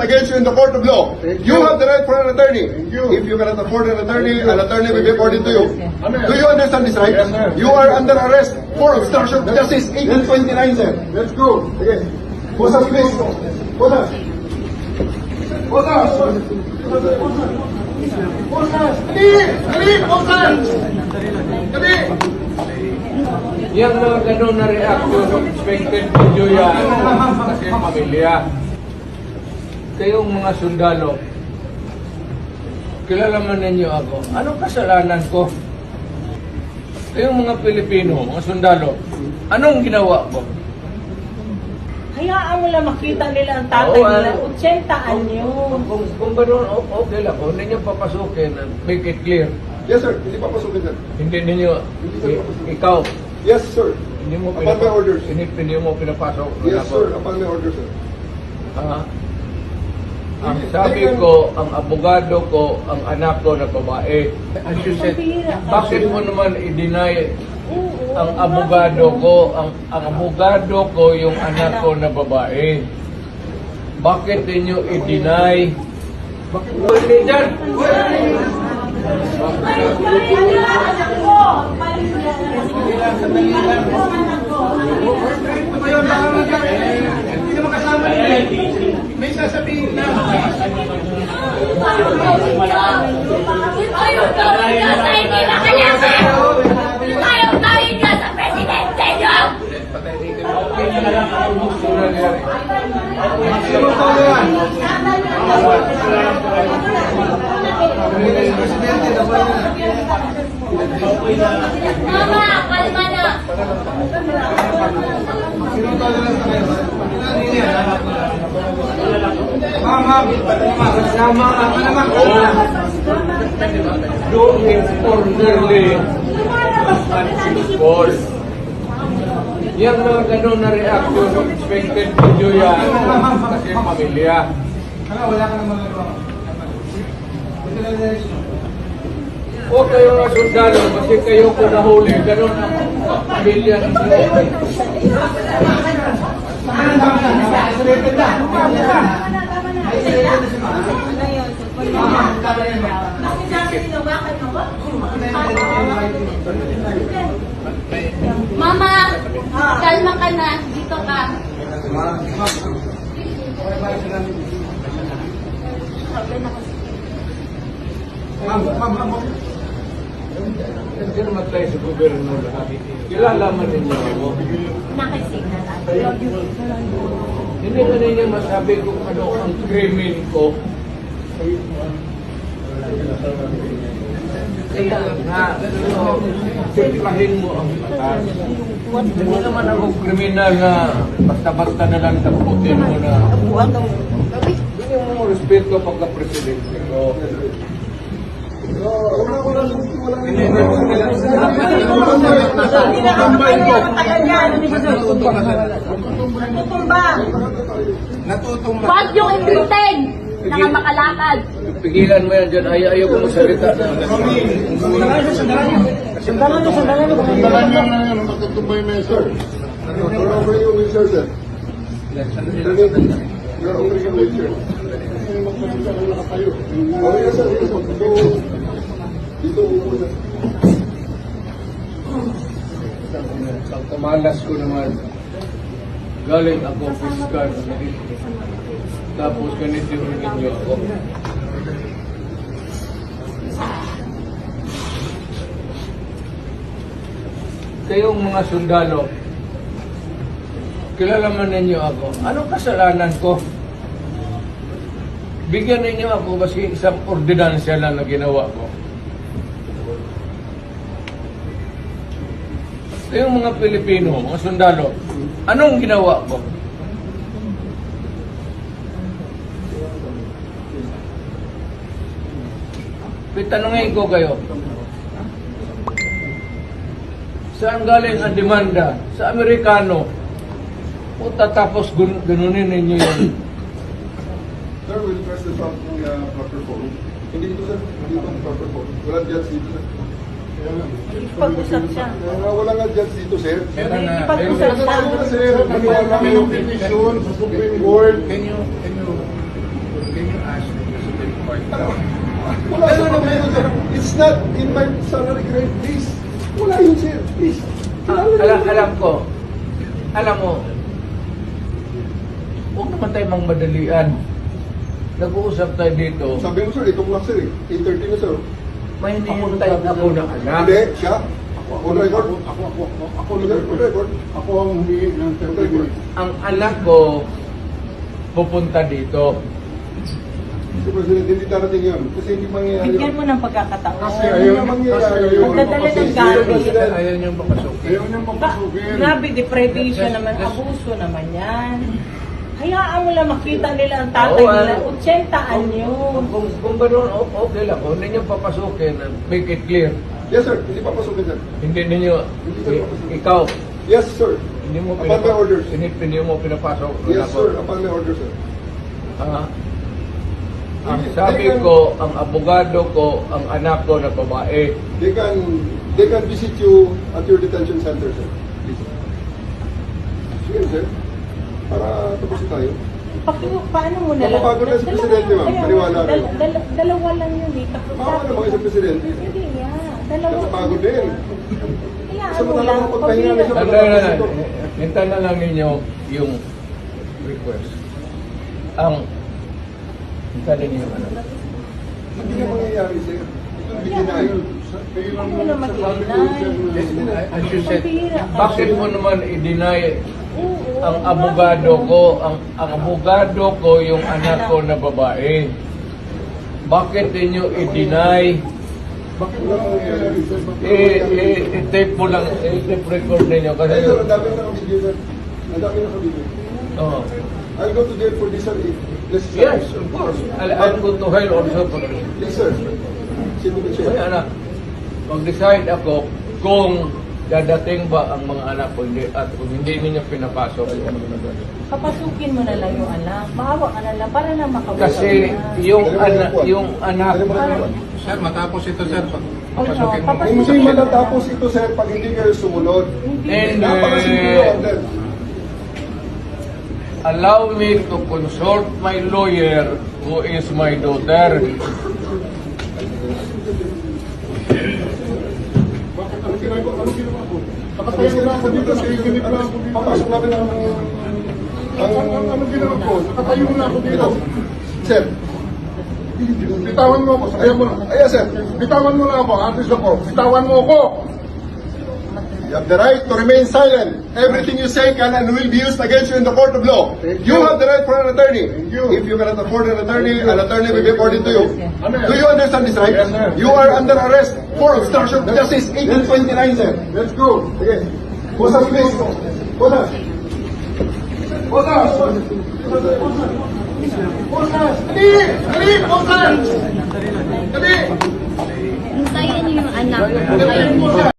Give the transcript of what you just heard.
against you in the court of law. Thank You you. have the right for an attorney. Thank you. If you cannot afford an attorney will be according to you. Amen. Do you understand this right? Yes, sir. You are under arrest for obstruction of justice, 1829, sir. Let's go. Okay. Posas, please. Posas. Posas. Posas. Dali! Dali! Posas! Dali! Yung mga ganun na reaction, expected video yan kasi pamilya. Kayong mga sundalo, kilala man ninyo ako. Anong kasalanan ko? Kayong mga Pilipino, mga sundalo, anong ginawa ko? Hayaan mo lang makita nila ang tatay nila. 80 anyo. Kung ganun, okay lang. Kung hindi nyo papasukin, make it clear. Yes, sir. Hindi papasukin, sir. Hindi ninyo, ikaw, Yes, sir. hindi mo Upon my orders. hindi mo pinapasok. Yes, sir. Upon my orders, sir. Ang sabi ko, ang abogado ko, ang anak ko na babae. As you said, bakit mo naman i-deny ang abogado ko, ang abogado ko yung anak ko na babae? Bakit ninyo i-deny? Bakit mo hindi dyan? May sasabihin na. Ayaw tawid ka sa hindi na kanya sa'yo! Ayaw tawid ka sa presidente niyo! Mama, kalma na! Doon informally people. Yung mga ganun na reaction, expected video yan kasi pamilya. O kayo mga sundalo, kasi kayo ko nahuli, ganun ang pamilya ninyo. Mama, kalma ka na. Dito ka. Hindi naman tayo sa gobyerno lahat. Kilala man ninyo ako. Nakisignal. Hindi na ninyo masabi kung ano ang krimen ko. Kaya nga, simplahin mo ang batas. Hindi naman ako kriminal na basta-basta na lang taputin mo na. Hindi mo respeto pagka-presidente ko. Huwag yung ipitin! Nakamakalakad! Pigilan mo yan dyan. Ayaw ko magsalita na. Sandalan niyo na yun. Matutumbay mo yun, sir. You're over your wheelchair, sir. You're over your wheelchair. Oh, yes, sir. Dito upo, sir. Ang kamalas ko naman, galing ako fiskal. Tapos ganito yung ninyo ako. Kayong mga sundalo, kilala man ninyo ako. Anong kasalanan ko? Bigyan ninyo ako kasi isang ordinansya lang na ginawa ko. Kayong mga Pilipino, mga sundalo, anong ginawa ko? Pitanungin ko kayo. Saan galing ang demanda? Sa Amerikano. Puta tapos ganunin ninyo yun. Sir, we'll press this out ng proper phone. Hindi ito, sir. Hindi ito ang proper phone. Walang judge dito, sir. Pag-usap siya. Wala nga judge dito, sir. Pag-usap siya. Sir, Nagawa kami ng petition sa Supreme Court. Can you Wala sa pamilya, sir. It's not in my salary grade, please. Wala yun, sir. Please. Alam ko, alam mo, huwag naman tayo mang madalian. Nag-uusap tayo dito, Sabi mo, sir, itong lang, sir, 8:30 na, sir. may hinihintay ako ng anak. Hindi, siya. Ako, On record. Ako, On record. ako ang humingi ng 30 minutes. Ang anak ko pupunta dito. Mr. President, hindi darating yun. Kasi hindi mangyayari Bigyan yun. mo ng pagkakataon. Kasi ayaw na mangyayari yun. Magdadala ng Kasi, gamit. Mr. President, Ayaw niyong papasukin. Ayaw niyang papasukin. Grabe, deprivation naman, abuso naman yan. Hayaan mo lang makita nila ang tatay Oo, nila. 80 anyo. Kung gano'n, okay lang. Kung hindi niyo papasukin, make it clear. Yes, sir. Hindi papasukin, sir. Hindi ninyo, ikaw, Yes, sir. hindi mo Upon my orders. hindi mo pinapasok. Yes, sir. Upon my order, sir. Ah, ang sabi ko, ang abogado ko, ang anak ko na babae, They can visit you at your detention center, sir. Please. Sige, sir. Para tapos tayo. Paano mo na lang? Mapapagod na si Presidente, ma'am. Paniwala kayo. Dalawa lang yun eh. Baka naman kayo sa Presidente. Hindi nga. Dalawa. Napapagod din. Hayaan Sa mo mga lang. pagpahinga na siya. hintayin na lang ninyo yung request. Hintayin ninyo yung anak. Hindi na mangyayari, sir. Ito bigyan na yun. Kailan Ano na mag-deny? As you said, bakit mo naman i-deny Oo. ang abogado ko, ang abogado ko yung anak ko na babae? Bakit ninyo i-deny? Bakit wala mangyayari, sir? Bakit wala mangyayari? I-tape mo lang, i-tape record ninyo kasi Ay, sir, ang dami na nakabigyo, sir. Ang dami na nakabigyo. oh. I'll go to jail for this, sir. If necessary. Yes, of course. I'll go to hell also for this. Yes, sir. Sino ba siya? Kaya anak, mag-decide ako kung dadating ba ang mga anak ko hindi, at kung hindi ninyo pinapasok. Papasukin mo na lang yung anak. Maawa ka na lang para na makawala. Kasi yung anak, Sir, matapos ito, sir. papasukin mo. Hindi matatapos ito, sir, pag hindi kayo sumunod. And Napakasimple yung order. allow me to consult my lawyer who is my daughter. Bakit ano ginagawa? Ano ginawa ko? Nakatayo na ako dito, sa ikinip na ako dito. Papasok namin ang... Ano ginawa ko? Nakatayo na ako dito. Sir. Bitawan mo ako, ayaw mo na. Ayan, sir. Bitawan mo na ako, artist ako. Bitawan mo ako. You have the right to remain silent. Everything you say can and will be used against you in the court of law. Thank You you. have the right for an attorney. Thank you. If you cannot afford an attorney will be according to you. Amen. Do you understand this right? Yes, sir. You are under arrest for obstruction of justice 1829, sir. Let's go. Okay. Bosas, please. Bosas. Bosas. Bosas. Dali! Dali! Bosas! Dali! Hintayin niyo yung anak. Dali mo siya.